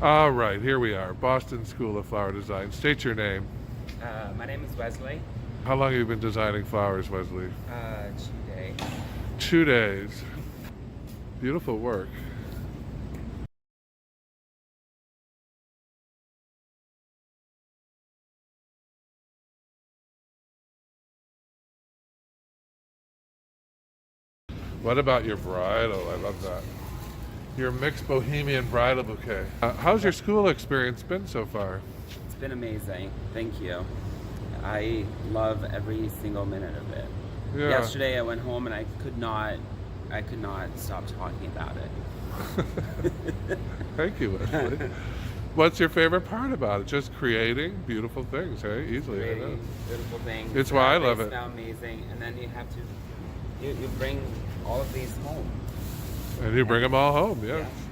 All right, here we are, Boston School of Flower Design. State your name. My name is Wesley. How long have you been designing flowers, Wesley? Today. 2 days. Beautiful work. What about your bridal? I love that. Your mixed bohemian bridal bouquet. How's your school experience been so far? It's been amazing. Thank you. I love every single minute of it. Yeah. Yesterday I went home and I could not stop talking about it. Thank you, Wesley. What's your favorite part about it? Just creating beautiful things, hey? Easily. I know. Creating beautiful things. It's why I love They it. smell amazing, and then you have to you bring all of these home. And you bring them all home, yes. Yeah.